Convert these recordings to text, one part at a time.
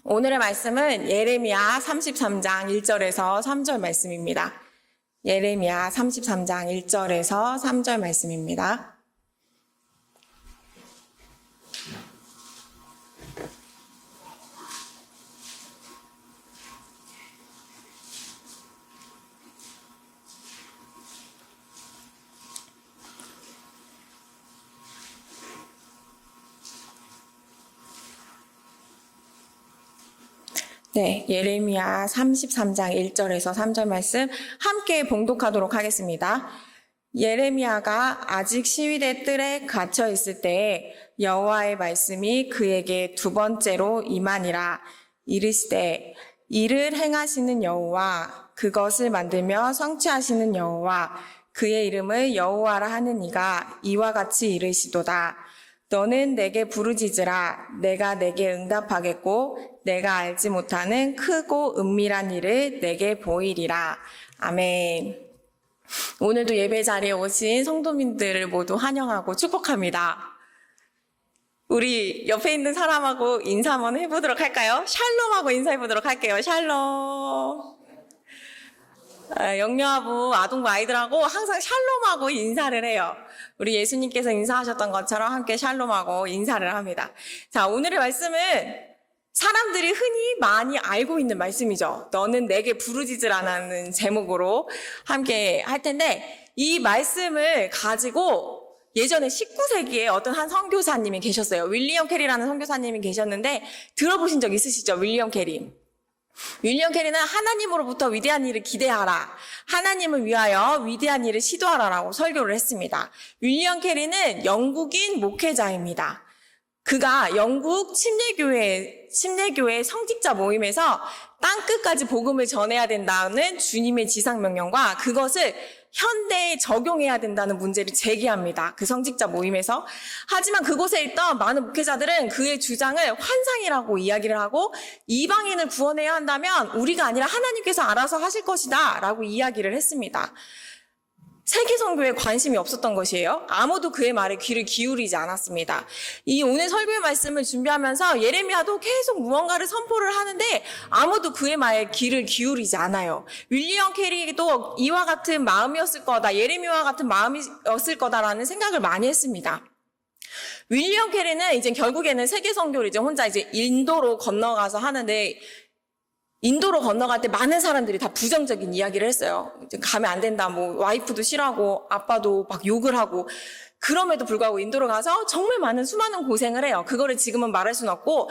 오늘의 말씀은 예레미야 33장 1절에서 3절 말씀입니다. 예레미야 33장 1절에서 3절 말씀입니다. 네, 예레미야 33장 1절에서 3절 말씀 함께 봉독하도록 하겠습니다. 예레미야가 아직 시위대 뜰에 갇혀 있을 때에 여호와의 말씀이 그에게 두 번째로 임하니라. 이르시되 이를 행하시는 여호와, 그것을 만들며 성취하시는 여호와, 그의 이름을 여호와라 하는 이가 이와 같이 이르시도다. 너는 내게 부르짖으라. 내가 내게 응답하겠고 내가 알지 못하는 크고 은밀한 일을 내게 보이리라. 아멘. 오늘도 예배 자리에 오신 성도님들을 모두 환영하고 축복합니다. 우리 옆에 있는 사람하고 인사 한번 해보도록 할까요? 샬롬하고 인사해보도록 할게요. 샬롬. 영유아부 아동부 아이들하고 항상 샬롬하고 인사를 해요. 우리 예수님께서 인사하셨던 것처럼 함께 샬롬하고 인사를 합니다. 자, 오늘의 말씀은 사람들이 흔히 많이 알고 있는 말씀이죠. 너는 내게 부르짖으라는 제목으로 함께 할 텐데, 이 말씀을 가지고 예전에 19세기에 어떤 한 선교사님이 계셨어요. 윌리엄 캐리라는 선교사님이 계셨는데 들어보신 적 있으시죠? 윌리엄 캐리. 윌리엄 캐리는 하나님으로부터 위대한 일을 기대하라, 하나님을 위하여 위대한 일을 시도하라라고 설교를 했습니다. 윌리엄 캐리는 영국인 목회자입니다. 그가 영국 침례교회 성직자 모임에서 땅끝까지 복음을 전해야 된다는 주님의 지상명령과 그것을 현대에 적용해야 된다는 문제를 제기합니다. 그 성직자 모임에서. 하지만 그곳에 있던 많은 목회자들은 그의 주장을 환상이라고 이야기를 하고, 이방인을 구원해야 한다면 우리가 아니라 하나님께서 알아서 하실 것이다 라고 이야기를 했습니다. 세계 선교에 관심이 없었던 것이에요. 아무도 그의 말에 귀를 기울이지 않았습니다. 이 오늘 설교의 말씀을 준비하면서 예레미야도 계속 무언가를 선포를 하는데 아무도 그의 말에 귀를 기울이지 않아요. 윌리엄 캐리도 이와 같은 마음이었을 거다, 예레미야와 같은 마음이었을 거다라는 생각을 많이 했습니다. 윌리엄 캐리는 이제 결국에는 세계 선교를 이제 혼자 이제 인도로 건너가서 하는데, 인도로 건너갈 때 많은 사람들이 다 부정적인 이야기를 했어요. 이제 가면 안 된다, 뭐 와이프도 싫어하고 아빠도 막 욕을 하고. 그럼에도 불구하고 인도로 가서 정말 수많은 고생을 해요. 그거를 지금은 말할 수는 없고,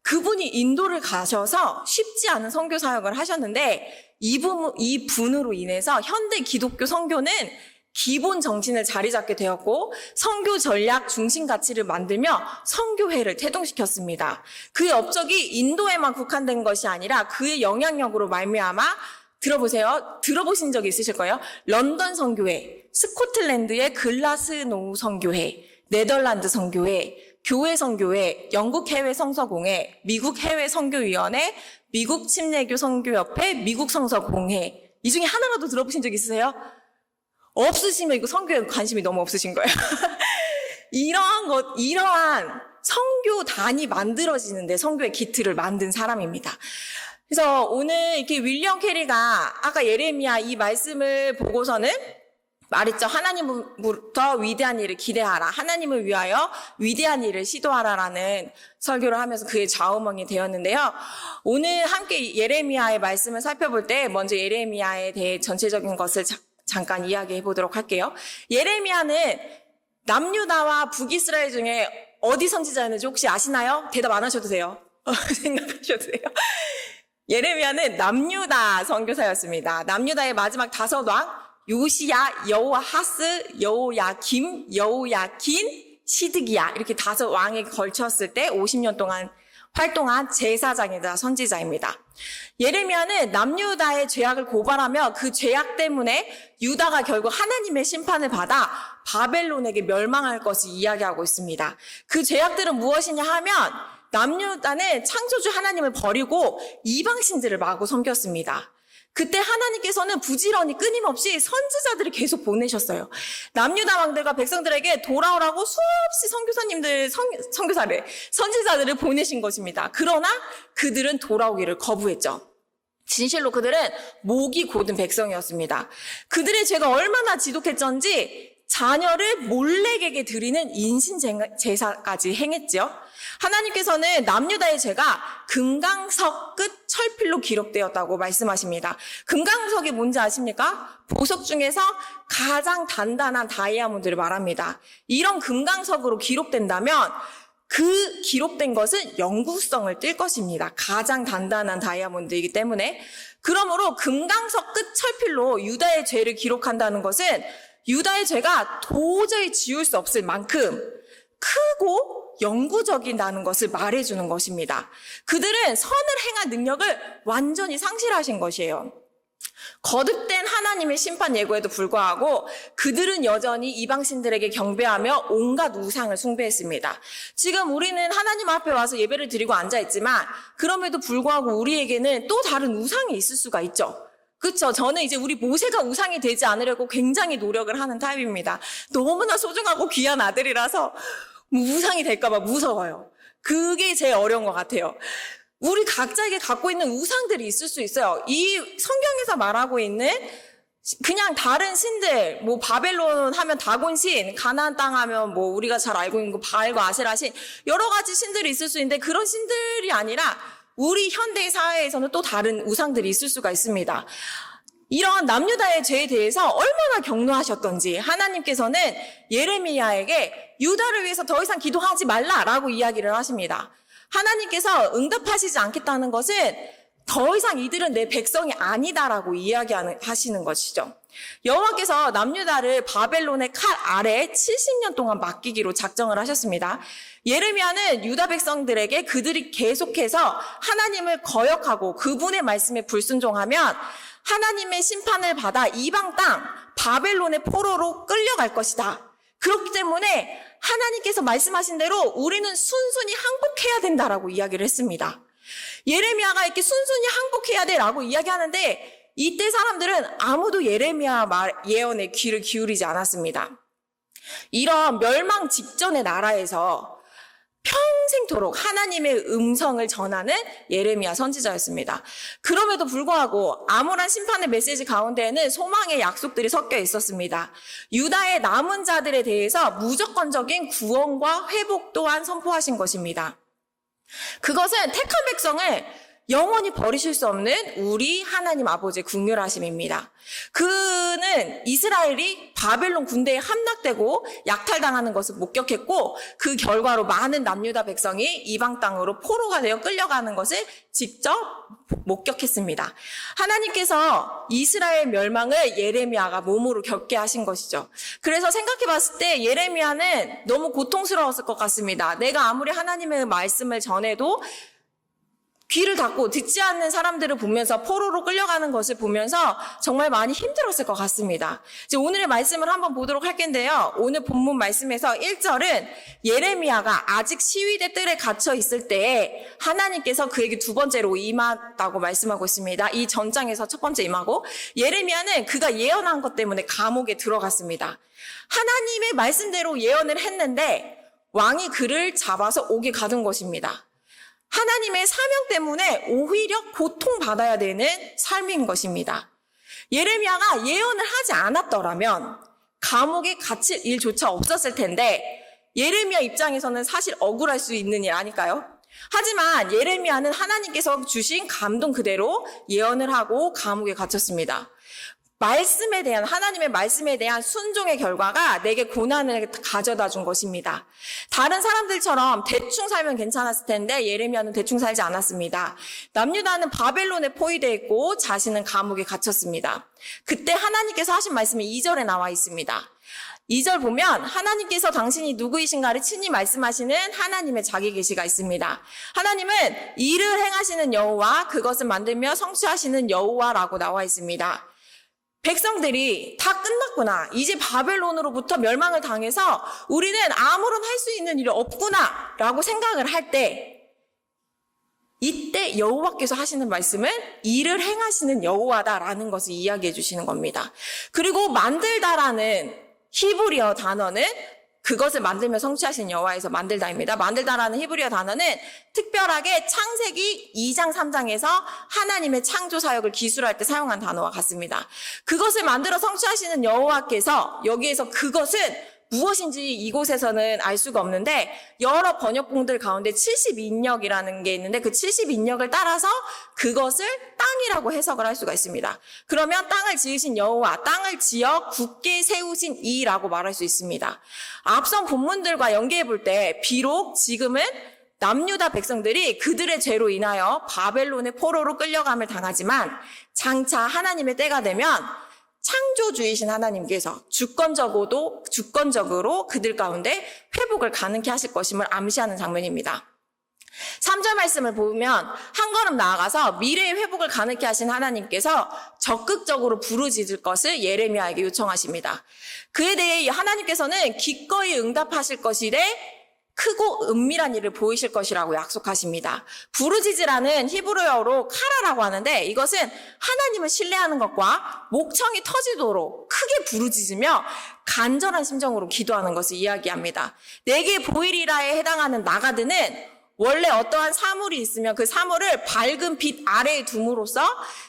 그분이 인도를 가셔서 쉽지 않은 선교 사역을 하셨는데, 이 분으로 인해서 현대 기독교 선교는 기본 정신을 자리 잡게 되었고, 선교 전략 중심 가치를 만들며 선교회를 태동시켰습니다. 그의 업적이 인도에만 국한된 것이 아니라 그의 영향력으로 말미암아, 들어보신 적이 있으실 거예요. 런던 선교회, 스코틀랜드의 글라스노우 선교회, 네덜란드 선교회, 교회 선교회, 영국 해외 성서공회, 미국 해외 선교위원회, 미국 침례교 선교협회, 미국 성서공회. 이 중에 하나라도 들어보신 적 있으세요? 없으시면 이거 선교에 관심이 너무 없으신 거예요. 이러한 선교단이 만들어지는데 선교의 기틀을 만든 사람입니다. 그래서 오늘 이렇게 윌리엄 캐리가 아까 예레미야 이 말씀을 보고서는 말했죠. 하나님부터 위대한 일을 기대하라, 하나님을 위하여 위대한 일을 시도하라라는 설교를 하면서 그의 좌우명이 되었는데요. 오늘 함께 예레미야의 말씀을 살펴볼 때 먼저 예레미야에 대해 전체적인 것을 잠깐 이야기해 보도록 할게요. 예레미야는 남유다와 북이스라엘 중에 어디 선지자였는지 혹시 아시나요? 대답 안 하셔도 돼요. 생각하셔도 돼요. 예레미야는 남유다 선교사였습니다. 남유다의 마지막 5왕, 요시야, 여호아하스, 여호야김, 여호야긴, 시드기야, 이렇게 5왕에 걸쳤을 때 50년 동안 활동한 제사장이자 선지자입니다. 예레미야는 남유다의 죄악을 고발하며 그 죄악 때문에 유다가 결국 하나님의 심판을 받아 바벨론에게 멸망할 것을 이야기하고 있습니다. 그 죄악들은 무엇이냐 하면 남유다는 창조주 하나님을 버리고 이방신들을 마구 섬겼습니다. 그때 하나님께서는 부지런히 끊임없이 선지자들을 계속 보내셨어요. 남유다 왕들과 백성들에게 돌아오라고 수없이 선지자들을 보내신 것입니다. 그러나 그들은 돌아오기를 거부했죠. 진실로 그들은 목이 곧은 백성이었습니다. 그들의 죄가 얼마나 지독했던지 자녀를 몰래에게 드리는 인신제사까지 행했죠. 하나님께서는 남유다의 죄가 금강석 끝 철필로 기록되었다고 말씀하십니다. 금강석이 뭔지 아십니까? 보석 중에서 가장 단단한 다이아몬드를 말합니다. 이런 금강석으로 기록된다면 그 기록된 것은 영구성을 띌 것입니다. 가장 단단한 다이아몬드이기 때문에. 그러므로 금강석 끝 철필로 유다의 죄를 기록한다는 것은 유다의 죄가 도저히 지울 수 없을 만큼 크고 영구적이라는 것을 말해주는 것입니다. 그들은 선을 행할 능력을 완전히 상실하신 것이에요. 거듭된 하나님의 심판 예고에도 불구하고 그들은 여전히 이방신들에게 경배하며 온갖 우상을 숭배했습니다. 지금 우리는 하나님 앞에 와서 예배를 드리고 앉아있지만 그럼에도 불구하고 우리에게는 또 다른 우상이 있을 수가 있죠. 그렇죠. 저는 이제 우리 모세가 우상이 되지 않으려고 굉장히 노력을 하는 타입입니다. 너무나 소중하고 귀한 아들이라서 우상이 될까 봐 무서워요. 그게 제일 어려운 것 같아요. 우리 각자에게 갖고 있는 우상들이 있을 수 있어요. 이 성경에서 말하고 있는 그냥 다른 신들, 뭐 바벨론 하면 다곤 신, 가나안 땅 하면 뭐 우리가 잘 알고 있는 거 바알과 아세라 신, 여러 가지 신들이 있을 수 있는데 그런 신들이 아니라 우리 현대 사회에서는 또 다른 우상들이 있을 수가 있습니다. 이러한 남유다의 죄에 대해서 얼마나 경노하셨던지 하나님께서는 예레미야에게 유다를 위해서 더 이상 기도하지 말라라고 이야기를 하십니다. 하나님께서 응답하시지 않겠다는 것은 더 이상 이들은 내 백성이 아니다라고 이야기하시는 것이죠. 여호와께서 남유다를 바벨론의 칼 아래 70년 동안 맡기기로 작정을 하셨습니다. 예레미야는 유다 백성들에게 그들이 계속해서 하나님을 거역하고 그분의 말씀에 불순종하면 하나님의 심판을 받아 이방 땅 바벨론의 포로로 끌려갈 것이다. 그렇기 때문에 하나님께서 말씀하신 대로 우리는 순순히 항복해야 된다라고 이야기를 했습니다. 예레미야가 이렇게 순순히 항복해야 돼라고 이야기하는데 이때 사람들은 아무도 예레미야 예언에 귀를 기울이지 않았습니다. 이런 멸망 직전의 나라에서 평생토록 하나님의 음성을 전하는 예레미야 선지자였습니다. 그럼에도 불구하고 암울한 심판의 메시지 가운데에는 소망의 약속들이 섞여 있었습니다. 유다의 남은 자들에 대해서 무조건적인 구원과 회복 또한 선포하신 것입니다. 그것은 택한 백성을 영원히 버리실 수 없는 우리 하나님 아버지의 긍휼하심입니다. 그는 이스라엘이 바벨론 군대에 함락되고 약탈당하는 것을 목격했고 그 결과로 많은 남유다 백성이 이방 땅으로 포로가 되어 끌려가는 것을 직접 목격했습니다. 하나님께서 이스라엘 멸망을 예레미야가 몸으로 겪게 하신 것이죠. 그래서 생각해 봤을 때 예레미야는 너무 고통스러웠을 것 같습니다. 내가 아무리 하나님의 말씀을 전해도 귀를 닫고 듣지 않는 사람들을 보면서 포로로 끌려가는 것을 보면서 정말 많이 힘들었을 것 같습니다. 이제 오늘의 말씀을 한번 보도록 할 텐데요. 오늘 본문 말씀에서 1절은 예레미야가 아직 시위대 뜰에 갇혀 있을 때에 하나님께서 그에게 두 번째로 임하다고 말씀하고 있습니다. 이 전장에서 첫 번째 임하고 예레미야는 그가 예언한 것 때문에 감옥에 들어갔습니다. 하나님의 말씀대로 예언을 했는데 왕이 그를 잡아서 옥에 가둔 것입니다. 하나님의 사명 때문에 오히려 고통받아야 되는 삶인 것입니다. 예레미야가 예언을 하지 않았더라면 감옥에 갇힐 일조차 없었을 텐데 예레미야 입장에서는 사실 억울할 수 있는 일 아닐까요? 하지만 예레미야는 하나님께서 주신 감동 그대로 예언을 하고 감옥에 갇혔습니다. 말씀에 대한 하나님의 말씀에 대한 순종의 결과가 내게 고난을 가져다 준 것입니다. 다른 사람들처럼 대충 살면 괜찮았을 텐데 예레미야는 대충 살지 않았습니다. 남유다는 바벨론에 포위되어 있고 자신은 감옥에 갇혔습니다. 그때 하나님께서 하신 말씀이 2절에 나와 있습니다. 2절 보면 하나님께서 당신이 누구이신가를 친히 말씀하시는 하나님의 자기 계시가 있습니다. 하나님은 일을 행하시는 여호와, 그것을 만들며 성취하시는 여호와라고 나와 있습니다. 백성들이 다 끝났구나. 이제 바벨론으로부터 멸망을 당해서 우리는 아무런 할 수 있는 일이 없구나 라고 생각을 할 때 이때 여호와께서 하시는 말씀은 일을 행하시는 여호와다라는 것을 이야기해 주시는 겁니다. 그리고 만들다라는 히브리어 단어는 그것을 만들며 성취하신 여호와에서 만들다입니다. 만들다라는 히브리어 단어는 특별하게 창세기 2장 3장에서 하나님의 창조 사역을 기술할 때 사용한 단어와 같습니다. 그것을 만들어 성취하시는 여호와께서 여기에서 그것은 무엇인지 이곳에서는 알 수가 없는데 여러 번역본들 가운데 70인역이라는 게 있는데 그 70인역을 따라서 그것을 땅이라고 해석을 할 수가 있습니다. 그러면 땅을 지으신 여호와, 땅을 지어 굳게 세우신 이라고 말할 수 있습니다. 앞선 본문들과 연계해 볼 때 비록 지금은 남유다 백성들이 그들의 죄로 인하여 바벨론의 포로로 끌려감을 당하지만 장차 하나님의 때가 되면 창조주이신 하나님께서 주권적으로 그들 가운데 회복을 가능케 하실 것임을 암시하는 장면입니다. 3절 말씀을 보면 한 걸음 나아가서 미래의 회복을 가능케 하신 하나님께서 적극적으로 부르짖을 것을 예레미야에게 요청하십니다. 그에 대해 하나님께서는 기꺼이 응답하실 것이되 크고 은밀한 일을 보이실 것이라고 약속하십니다. 부르짖으라는 히브리어로 카라라고 하는데 이것은 하나님을 신뢰하는 것과 목청이 터지도록 크게 부르짖으며 간절한 심정으로 기도하는 것을 이야기합니다. 내게 보이리라에 해당하는 나가드는 원래 어떠한 사물이 있으면 그 사물을 밝은 빛 아래에 둠으로써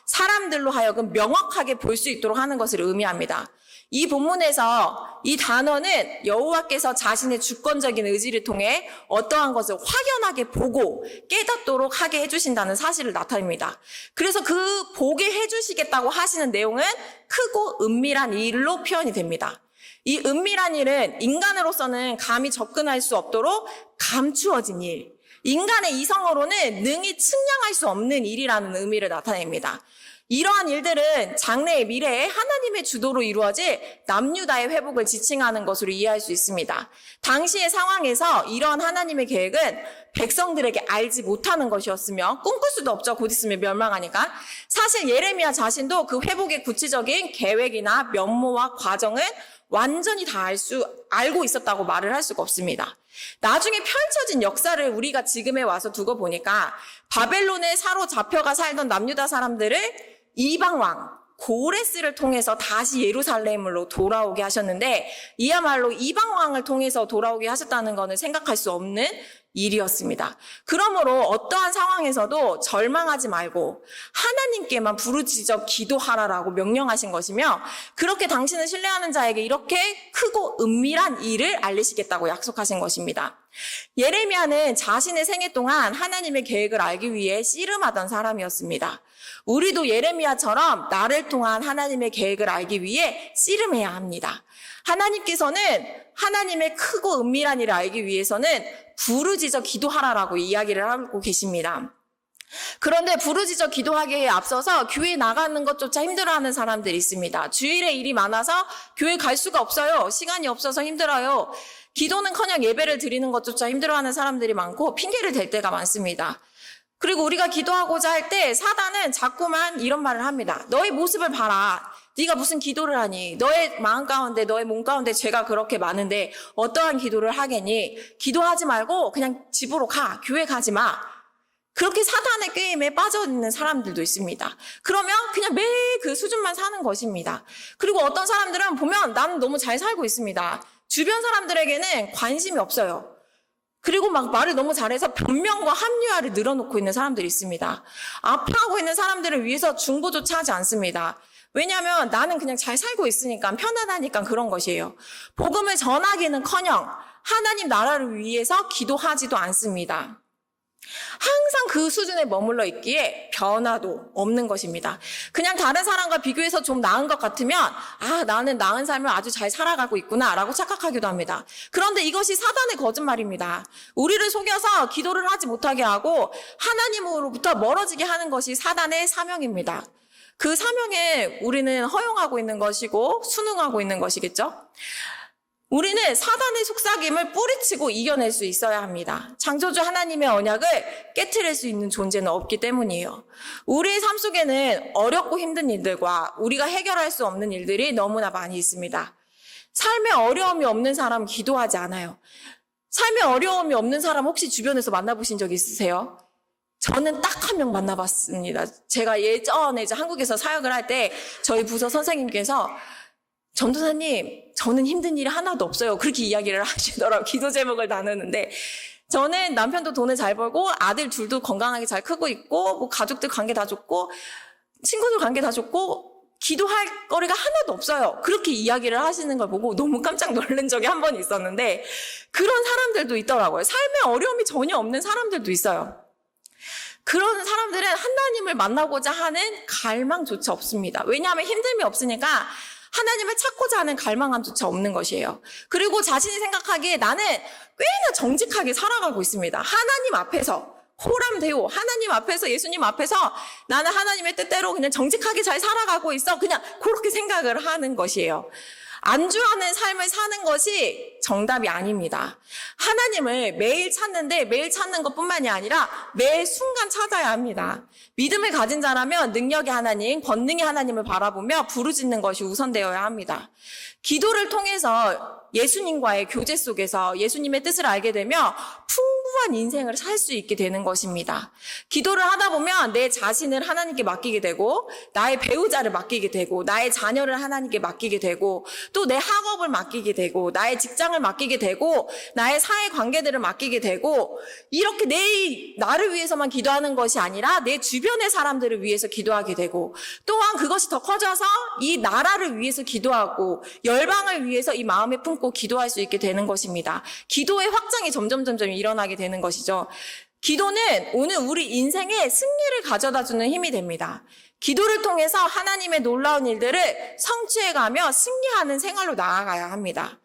사람들로 하여금 명확하게 볼 수 있도록 하는 것을 의미합니다. 이 본문에서 이 단어는 여호와께서 자신의 주권적인 의지를 통해 어떠한 것을 확연하게 보고 깨닫도록 하게 해주신다는 사실을 나타냅니다. 그래서 그 보게 해주시겠다고 하시는 내용은 크고 은밀한 일로 표현이 됩니다. 이 은밀한 일은 인간으로서는 감히 접근할 수 없도록 감추어진 일, 인간의 이성으로는 능히 측량할 수 없는 일이라는 의미를 나타냅니다. 이러한 일들은 장래의 미래에 하나님의 주도로 이루어질 남유다의 회복을 지칭하는 것으로 이해할 수 있습니다. 당시의 상황에서 이러한 하나님의 계획은 백성들에게 알지 못하는 것이었으며 꿈꿀 수도 없죠. 곧 있으면 멸망하니까. 사실 예레미야 자신도 그 회복의 구체적인 계획이나 면모와 과정은 완전히 다 알고 있었다고 말을 할 수가 없습니다. 나중에 펼쳐진 역사를 우리가 지금에 와서 두고 보니까 바벨론에 사로잡혀가 살던 남유다 사람들을 이방왕 고레스를 통해서 다시 예루살렘으로 돌아오게 하셨는데 이야말로 이방왕을 통해서 돌아오게 하셨다는 것은 생각할 수 없는 일이었습니다. 그러므로 어떠한 상황에서도 절망하지 말고 하나님께만 부르짖어 기도하라라고 명령하신 것이며 그렇게 당신을 신뢰하는 자에게 이렇게 크고 은밀한 일을 알리시겠다고 약속하신 것입니다. 예레미야는 자신의 생애 동안 하나님의 계획을 알기 위해 씨름하던 사람이었습니다. 우리도 예레미야처럼 나를 통한 하나님의 계획을 알기 위해 씨름해야 합니다. 하나님께서는 하나님의 크고 은밀한 일을 알기 위해서는 부르짖어 기도하라라고 이야기를 하고 계십니다. 그런데 부르짖어 기도하기에 앞서서 교회 나가는 것조차 힘들어하는 사람들이 있습니다. 주일에 일이 많아서 교회 갈 수가 없어요. 시간이 없어서 힘들어요. 기도는커녕 예배를 드리는 것조차 힘들어하는 사람들이 많고 핑계를 댈 때가 많습니다. 그리고 우리가 기도하고자 할 때 사단은 자꾸만 이런 말을 합니다. 너의 모습을 봐라. 네가 무슨 기도를 하니? 너의 마음 가운데, 너의 몸 가운데 죄가 그렇게 많은데 어떠한 기도를 하겠니? 기도하지 말고 그냥 집으로 가. 교회 가지 마. 그렇게 사단의 게임에 빠져 있는 사람들도 있습니다. 그러면 그냥 매일 그 수준만 사는 것입니다. 그리고 어떤 사람들은 보면 나는 너무 잘 살고 있습니다. 주변 사람들에게는 관심이 없어요. 그리고 막 말을 너무 잘해서 변명과 합리화를 늘어놓고 있는 사람들이 있습니다. 아파하고 있는 사람들을 위해서 중보조차 하지 않습니다. 왜냐하면 나는 그냥 잘 살고 있으니까 편안하니까 그런 것이에요. 복음을 전하기는커녕 하나님 나라를 위해서 기도하지도 않습니다. 항상 그 수준에 머물러 있기에 변화도 없는 것입니다. 그냥 다른 사람과 비교해서 좀 나은 것 같으면 나는 나은 삶을 아주 잘 살아가고 있구나 라고 착각하기도 합니다. 그런데 이것이 사단의 거짓말입니다. 우리를 속여서 기도를 하지 못하게 하고 하나님으로부터 멀어지게 하는 것이 사단의 사명입니다. 그 사명에 우리는 허용하고 있는 것이고 순응하고 있는 것이겠죠. 우리는 사단의 속삭임을 뿌리치고 이겨낼 수 있어야 합니다. 창조주 하나님의 언약을 깨트릴 수 있는 존재는 없기 때문이에요. 우리의 삶 속에는 어렵고 힘든 일들과 우리가 해결할 수 없는 일들이 너무나 많이 있습니다. 삶에 어려움이 없는 사람 기도하지 않아요. 삶에 어려움이 없는 사람 혹시 주변에서 만나보신 적 있으세요? 저는 딱 한 명 만나봤습니다. 제가 예전에 이제 한국에서 사역을 할 때 저희 부서 선생님께서 전도사님, 저는 힘든 일이 하나도 없어요. 그렇게 이야기를 하시더라고요. 기도 제목을 나누는데 저는 남편도 돈을 잘 벌고 아들 둘도 건강하게 잘 크고 있고 뭐 가족들 관계 다 좋고 친구들 관계 다 좋고 기도할 거리가 하나도 없어요. 그렇게 이야기를 하시는 걸 보고 너무 깜짝 놀란 적이 한 번 있었는데 그런 사람들도 있더라고요. 삶에 어려움이 전혀 없는 사람들도 있어요. 그런 사람들은 하나님을 만나고자 하는 갈망조차 없습니다. 왜냐하면 힘듦이 없으니까 하나님을 찾고자 하는 갈망조차 없는 것이에요. 그리고 자신이 생각하기에 나는 꽤나 정직하게 살아가고 있습니다. 하나님 앞에서 호람되오 하나님 앞에서 예수님 앞에서 나는 하나님의 뜻대로 그냥 정직하게 잘 살아가고 있어. 그냥 그렇게 생각을 하는 것이에요. 안주하는 삶을 사는 것이 정답이 아닙니다. 하나님을 매일 찾는데 매일 찾는 것뿐만이 아니라 매 순간 찾아야 합니다. 믿음을 가진 자라면 능력의 하나님, 권능의 하나님을 바라보며 부르짖는 것이 우선되어야 합니다. 기도를 통해서 예수님과의 교제 속에서 예수님의 뜻을 알게 되며 풍부한 인생을 살 수 있게 되는 것입니다. 기도를 하다 보면 내 자신을 하나님께 맡기게 되고 나의 배우자를 맡기게 되고 나의 자녀를 하나님께 맡기게 되고 또 내 학업을 맡기게 되고 나의 직장을 맡기게 되고 나의 사회 관계들을 맡기게 되고 이렇게 나를 위해서만 기도하는 것이 아니라 내 주변의 사람들을 위해서 기도하게 되고 또한 그것이 더 커져서 이 나라를 위해서 기도하고 열방을 위해서 이 마음에 품고 기도할 수 있게 되는 것입니다. 기도의 확장이 점점 일어나게 되는 것이죠. 기도는 오늘 우리 인생에 승리를 가져다주는 힘이 됩니다. 기도를 통해서 하나님의 놀라운 일들을 성취해가며 승리하는 생활로 나아가야 합니다.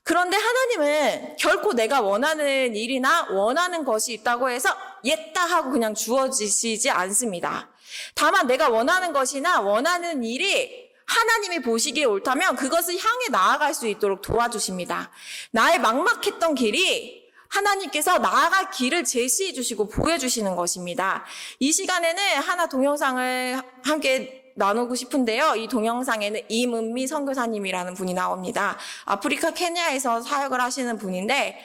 그런데 하나님은 결코 내가 원하는 일이나 원하는 것이 있다고 해서 옛다 하고 그냥 주어지시지 않습니다. 다만 내가 원하는 것이나 원하는 일이 하나님이 보시기에 옳다면 그것을 향해 나아갈 수 있도록 도와주십니다. 나의 막막했던 길이 하나님께서 나아갈 길을 제시해 주시고 보여주시는 것입니다. 이 시간에는 하나 동영상을 함께 나누고 싶은데요. 이 동영상에는 임은미 선교사님이라는 분이 나옵니다. 아프리카 케냐에서 사역을 하시는 분인데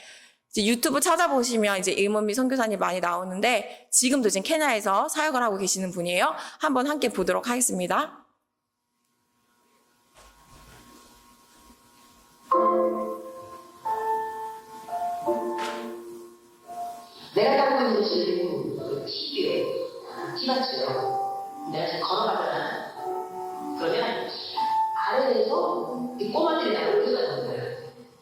이제 유튜브 찾아보시면 이제 임은미 선교사님 많이 나오는데 지금도 지금 케냐에서 사역을 하고 계시는 분이에요. 한번 함께 보도록 하겠습니다. 내가 살고 있는 곳은 TV에 티마치요. 내가 지금 걸어가잖아. 그러면 아래에서 이 꼬마들이 나를 올려가는 거야.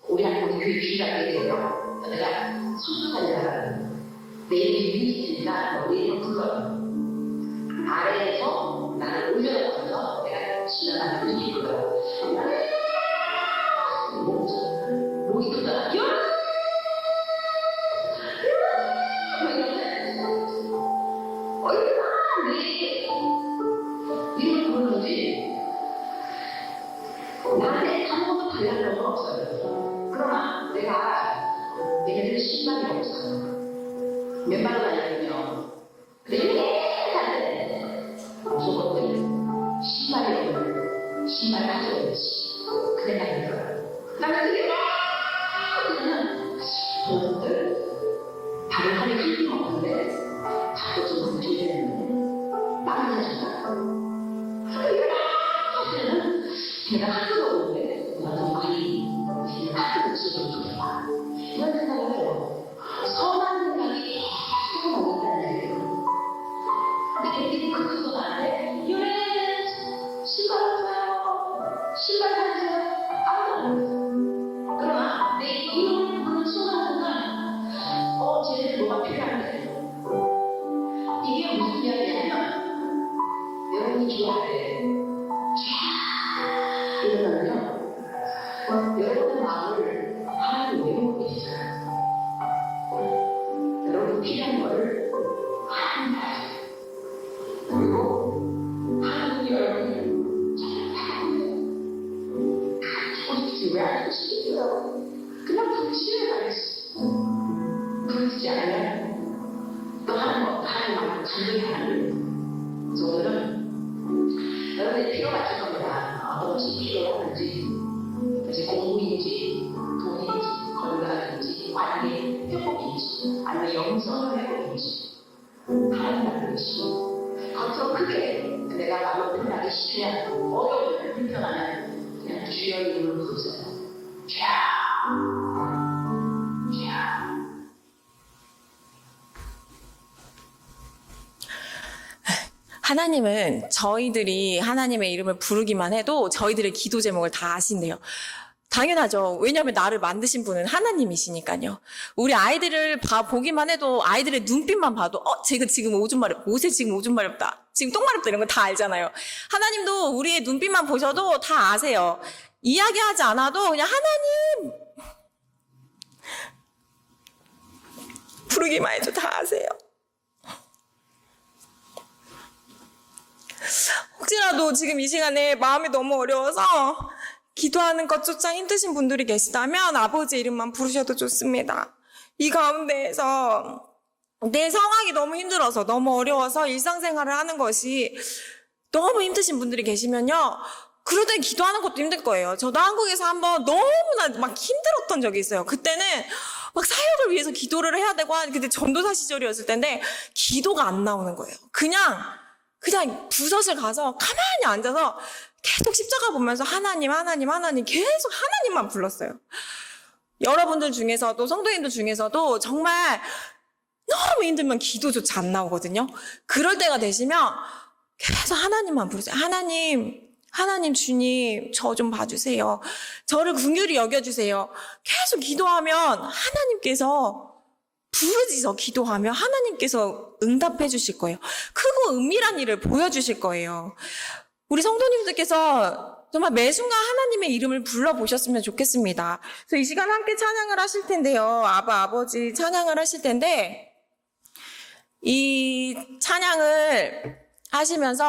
우리 한국 귀가 되게요. 내가 선수사니까 내 이름이 유니스니까 내 이름 불러요. 아래에서 나를 올려가면서 내가 지나가는 눈이 불러요. 목이 크잖아. 이름을 부르는지 나한테 아무것도 달라는 건 없어요. 그러나 내가 내게는 신발이 없어요. 맨발로 다니거든요. 근데 이렇게 무조건 신발이 없는 신발을 가져오지. 그래 다니는 거야. 나는 그게 그냥 여러분들 발을 하니 힘이 없는데 자꾸 좀 움직이는 나는 자신아. 내가 학교가 오는데 나도 많이 학교를 쓰고 좋다. 이런 생각을 해요. 선한 생각이 계속 오고 있다는 얘기예요. 근데 걔들이 그것도 나한테 이래 신발 없어요. 신발 사주세요. 아무도 안 했어요. 그러나 내 이름을 부르는 순간 쟤는 뭐가 필요한데 이게 무슨 이야기냐면 여러분이 기도할 때 일어나면 여러분의 마음을 하나님 외우고 계시잖아요. 여러분 필요한 거를 하나님 알아요. 그리고 하나님이 여러분을 잘 바라보세요. 가르치고 싶지 왜 안 하시겠어요? 그냥 부르시면 알겠어. 부르지 않으면 또 하나님 마음을 간절히 하나님. 그래서 오늘은 여러분의 필요가 있을 겁니다. 어떤 것이 필요한지, 공부인지, 돈인지, 건강인지, 관계, 회복인지, 아니면 영성의 회복인지, 한다는 것이 거기서 크게 내가 마음을 끝나기 싫으면 어려우면 불편하면 그냥 주여 이름을 부르세요. 주여 주여. 하나님은 저희들이 하나님의 이름을 부르기만 해도 저희들의 기도 제목을 다 아신대요. 당연하죠. 왜냐하면 나를 만드신 분은 하나님이시니까요. 우리 아이들을 보기만 해도 아이들의 눈빛만 봐도 쟤가 지금 옷에 지금 오줌 마렵다. 지금 똥 마렵다 이런 거 다 알잖아요. 하나님도 우리의 눈빛만 보셔도 다 아세요. 이야기하지 않아도 그냥 하나님 부르기만 해도 다 아세요. 혹시라도 지금 이 시간에 마음이 너무 어려워서 기도하는 것조차 힘드신 분들이 계시다면 아버지 이름만 부르셔도 좋습니다. 이 가운데에서 내 상황이 너무 힘들어서 너무 어려워서 일상생활을 하는 것이 너무 힘드신 분들이 계시면요. 그럴 땐 기도하는 것도 힘들 거예요. 저도 한국에서 한번 너무나 막 힘들었던 적이 있어요. 그때는 막 사역을 위해서 기도를 해야 되고 근데 전도사 시절이었을 텐데 기도가 안 나오는 거예요. 그냥 부서실 가서 가만히 앉아서 계속 십자가 보면서 하나님 계속 하나님만 불렀어요. 여러분들 중에서도 성도님들 중에서도 정말 너무 힘들면 기도조차 안 나오거든요. 그럴 때가 되시면 계속 하나님만 부르세요. 하나님 주님 저 좀 봐주세요. 저를 긍휼히 여겨주세요. 계속 기도하면 하나님께서 부르짖어 기도하며 하나님께서 응답해 주실 거예요. 크고 은밀한 일을 보여주실 거예요. 우리 성도님들께서 정말 매 순간 하나님의 이름을 불러보셨으면 좋겠습니다. 그래서 이 시간 함께 찬양을 하실 텐데요. 아버지 찬양을 하실 텐데 이 찬양을 하시면서